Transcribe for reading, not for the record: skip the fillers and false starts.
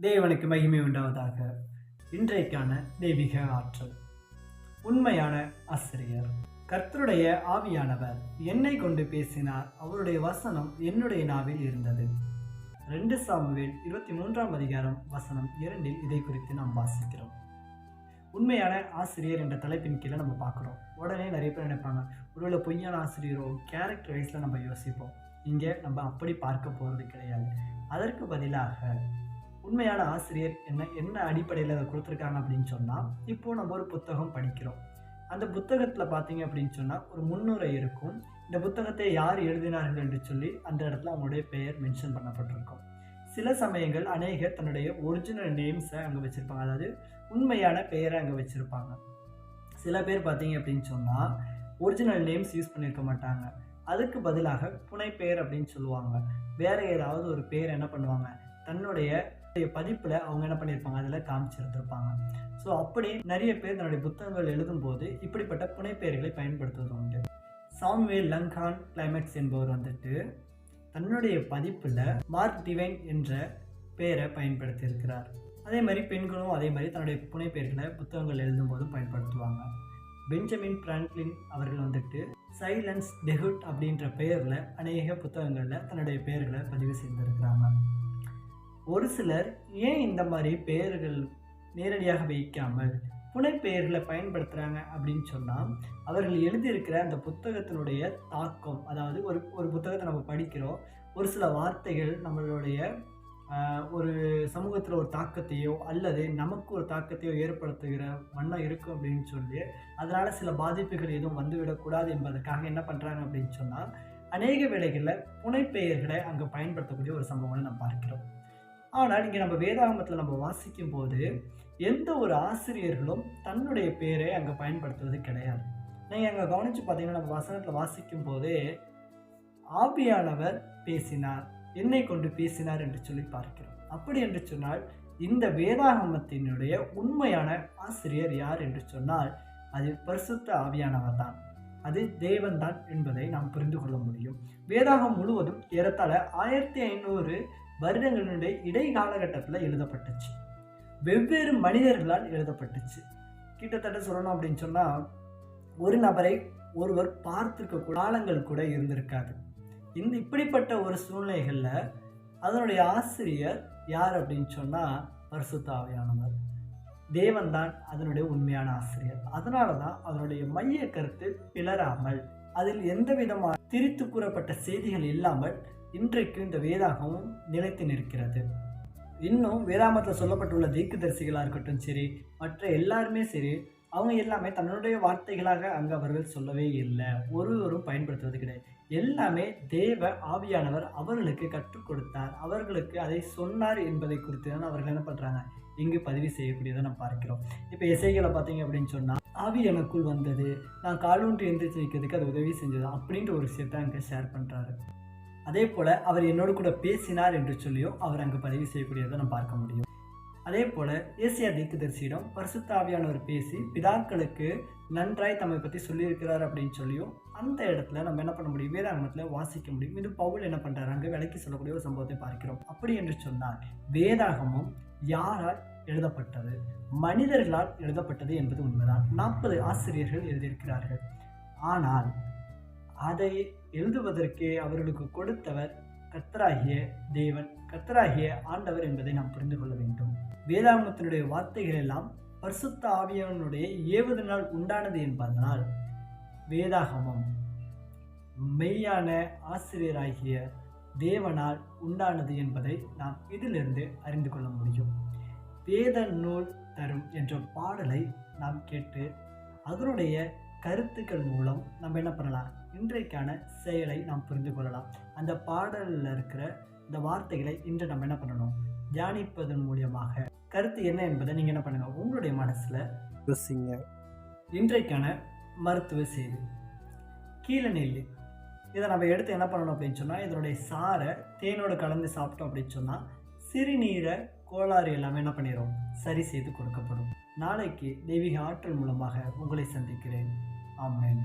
தேவனுக்கு மகிமை உண்டாவதாக. இன்றைக்கான தெய்வீக ஆற்றல். உண்மையான ஆசிரியர். கர்த்தருடைய ஆவியானவர் என்னை கொண்டு பேசினார், அவருடைய வசனம் என்னுடைய நாவில் இருந்தது. 2 சாமுவேல் 23ஆம் அதிகாரம் வசனம் 2 இதை குறித்து நாம் வாசிக்கிறோம். உண்மையான ஆசிரியர் என்ற தலைப்பின் கீழே நம்ம பார்க்குறோம். உடனே நிறைய பேர் நினைப்பாங்க, ஒருவேளை பொய்யான ஆசிரியரோ, கேரக்டர் வைஸில் நம்ம யோசிப்போம். இங்கே நம்ம அப்படி பார்க்க போகிறது கிடையாது. அதற்கு பதிலாக உண்மையான ஆசிரியர் என்ன அடிப்படையில் அதை கொடுத்துருக்காங்க அப்படின்னு சொன்னால், இப்போது நம்ம ஒரு புத்தகம் படிக்கிறோம். அந்த புத்தகத்தில் பார்த்தீங்க அப்படின்னு சொன்னால் ஒரு முன்னுரை இருக்கும். இந்த புத்தகத்தை யார் எழுதினார்கள் என்று சொல்லி அந்த இடத்துல அவங்களுடைய பெயர் மென்ஷன் பண்ணப்பட்டிருக்கும். சில சமயங்கள் அநேகர் தன்னுடைய ஒரிஜினல் நேம்ஸை அங்கே வச்சுருப்பாங்க, அதாவது உண்மையான பெயரை அங்கே வச்சுருப்பாங்க. சில பேர் பார்த்தீங்க அப்படின்னு சொன்னால் ஒரிஜினல் நேம்ஸ் யூஸ் பண்ணியிருக்க மாட்டாங்க. அதுக்கு பதிலாக புனைப்பெயர் அப்படின்னு சொல்லுவாங்க. வேறு ஏதாவது ஒரு பேர் என்ன பண்ணுவாங்க, தன்னுடைய பதிப்பில் அவங்க என்ன பண்ணியிருப்பாங்க, அதில் காமிச்சிருந்திருப்பாங்க. ஸோ அப்படி நிறைய பேர் தன்னுடைய புத்தகங்கள் எழுதும்போது இப்படிப்பட்ட புனைப்பெயர்களை பயன்படுத்துவது உண்டு. சாமுவேல் லங்கான் கிளைமேக்ஸ் என்பவர் தன்னுடைய பதிப்பில் மார்க் டிவைன் என்ற பெயரை பயன்படுத்தி இருக்கிறார். அதே மாதிரி பெண்களும் அதே மாதிரி தன்னுடைய புனைப்பெயர்களை புத்தகங்கள் எழுதும்போதும் பயன்படுத்துவாங்க. பெஞ்சமின் பிராங்க்லின் அவர்கள் சைலன்ஸ் டெஹுட் அப்படின்ற பெயரில் அநேக புத்தகங்களில் தன்னுடைய பெயர்களை பதிவு செய்திருக்கிறாங்க. ஒரு சிலர் ஏன் இந்த மாதிரி பெயர்கள் நேரடியாக வைக்காமல் புனைப்பெயர்களை பயன்படுத்துகிறாங்க அப்படின்னு சொன்னால், அவர்கள் எழுதியிருக்கிற அந்த புத்தகத்தினுடைய தாக்கம், அதாவது ஒரு புத்தகத்தை நம்ம படிக்கிறோம், ஒரு சில வார்த்தைகள் நம்மளுடைய ஒரு சமூகத்தில் ஒரு தாக்கத்தையோ அல்லது நமக்கு ஒரு தாக்கத்தையோ ஏற்படுத்துகிற வண்ணம் இருக்கும் அப்படின்னு சொல்லி, அதனால் சில பாதிப்புகள் எதுவும் வந்துவிடக்கூடாது என்பதற்காக என்ன பண்ணுறாங்க அப்படின்னு சொன்னால், அநேக வேளைகளில் புனைப்பெயர்களை அங்கே பயன்படுத்தக்கூடிய ஒரு சம்பவங்களை நம்ம பார்க்கிறோம். ஆனால் இங்கே நம்ம வேதாகமத்தில் நம்ம வாசிக்கும் போது எந்த ஒரு ஆசிரியர்களும் தன்னுடைய பேரை அங்கே பயன்படுத்துவது கிடையாது. நீங்கள் அங்கே கவனித்து பார்த்தீங்கன்னா, நம்ம வசனத்தில் வாசிக்கும் போதே ஆவியானவர் பேசினார், என்னை கொண்டு பேசினார் என்று சொல்லி பார்க்கிறோம். அப்படி என்று சொன்னால் இந்த வேதாகமத்தினுடைய உண்மையான ஆசிரியர் யார் என்று சொன்னால் அது பரிசுத்த ஆவியானவர் தான், அது தேவன் தான் என்பதை நாம் புரிந்து கொள்ள முடியும். வேதாகம் முழுவதும் ஏறத்தாழ 1500 வருடங்களுடைய இடைக்காலகட்டத்தில் எழுதப்பட்டுச்சு. வெவ்வேறு மனிதர்களால் எழுதப்பட்டுச்சு. கிட்டத்தட்ட சொல்லணும் அப்படின்னு சொன்னால் ஒரு நபரை ஒருவர் பார்த்திருக்க காலங்கள் கூட இருந்திருக்காது. இப்படிப்பட்ட ஒரு சூழ்நிலைகளில் அதனுடைய ஆசிரியர் யார் அப்படின்னு சொன்னால் பரிசுத்த ஆவியானவர், தேவன் தான் அதனுடைய உண்மையான ஆசிரியர். அதனால தான் அதனுடைய மைய கருத்து பிளராமல், அதில் எந்த விதமான திரித்து கூறப்பட்ட செய்திகள் இல்லாமல் இன்றைக்கு இந்த வேதாகமும் நிலைத்து நிற்கிறது. இன்னும் வேதாகமத்தில் சொல்லப்பட்டுள்ள தீர்க்கதரிசிகளாக இருக்கட்டும் சரி, மற்ற எல்லாருமே சரி, அவங்க எல்லாமே தன்னுடைய வார்த்தைகளாக அங்கே அவர்கள் சொல்லவே இல்லை, ஒருவரும் பயன்படுத்துவது கிடையாது. எல்லாமே தேவ ஆவியானவர் அவர்களுக்கு கற்றுக் கொடுத்தார், அவர்களுக்கு அதை சொன்னார் என்பதை குறித்து தான் அவர்கள் என்ன பண்ணுறாங்க, இங்கு பதிவு செய்யக்கூடியதை நம்ம பார்க்கிறோம். இப்போ எசேக்கியேலை பார்த்தீங்க அப்படின்னு சொன்னால், ஆவி எனக்குள் வந்தது, நான் காலூன்றி எந்திரிச்சு நிற்கிறதுக்கு அது உதவி செஞ்சது அப்படின்ற ஒரு விஷயத்தை அங்கே ஷேர் பண்ணுறாரு. அதே போல் அவர் என்னோடு கூட பேசினார் என்று சொல்லியும் அவர் அங்கே பதிவு செய்யக்கூடியதை நம்ம பார்க்க முடியும். அதே போல் ஏசியா தீர்க்கதரிசியிடம் பரிசுத்த ஆவியானவர் பேசி பிதாக்களுக்கு நன்றாய் தம்மை பற்றி சொல்லியிருக்கிறார் அப்படின்னு சொல்லியும் அந்த இடத்துல நம்ம என்ன பண்ண முடியும், வேதாகமத்தில் வாசிக்க முடியும். இது பவுல் என்ன பண்ணுறாரு, அங்கே விளக்கி சொல்லக்கூடிய ஒரு சம்பவத்தை பார்க்கிறோம். அப்படி என்று சொன்னால் வேதாகமம் யாரால் எழுதப்பட்டது, மனிதர்களால் எழுதப்பட்டது என்பது உண்மைதான். 40 ஆசிரியர்கள் எழுதியிருக்கிறார்கள். ஆனால் அதை எழுதுவதற்கு அவர்களுக்கு கொடுத்தவர் கர்த்தராகிய தேவன், கர்த்தராகிய ஆண்டவர் என்பதை நாம் புரிந்து கொள்ள வேண்டும். வேதாகமத்தினுடைய வார்த்தைகள் எல்லாம் பரிசுத்த ஆவியானவருடைய ஏவுதனால் உண்டானது என்பதனால் வேதாகமம் மெய்யான ஆசிரியராகிய தேவனால் உண்டானது என்பதை நாம் இதிலிருந்து அறிந்து கொள்ள முடியும். வேத நூல் தரும் என்ற பாடலை நாம் கேட்டு அதனுடைய கருத்துக்கள் மூலம் நம்ம என்ன பண்ணலாம், இன்றைக்கான செயலை நாம் புரிந்து கொள்ளலாம். அந்த பாடலில் இருக்கிற இந்த வார்த்தைகளை இன்று நம்ம என்ன பண்ணணும், தியானிப்பதன் மூலியமாக கருத்து என்ன என்பதை நீங்கள் என்ன பண்ணுங்க, உங்களுடைய மனசில் யோசிங்க. இன்றைக்கான மருத்துவ செய்தி கீழநெல்லி. இதை நம்ம எடுத்து என்ன பண்ணணும் அப்படின்னு சொன்னால், இதனுடைய சாரை தேனோடு கலந்து சாப்பிட்டோம் அப்படின்னு சொன்னால் சிறுநீரை கோளாறு எல்லாமே என்ன பண்ணிடும், சரி செய்து கொடுக்கப்படும். நாளைக்கு தெய்வீக ஆற்றல் மூலமாக உங்களை சந்திக்கிறேன். ஆமென்.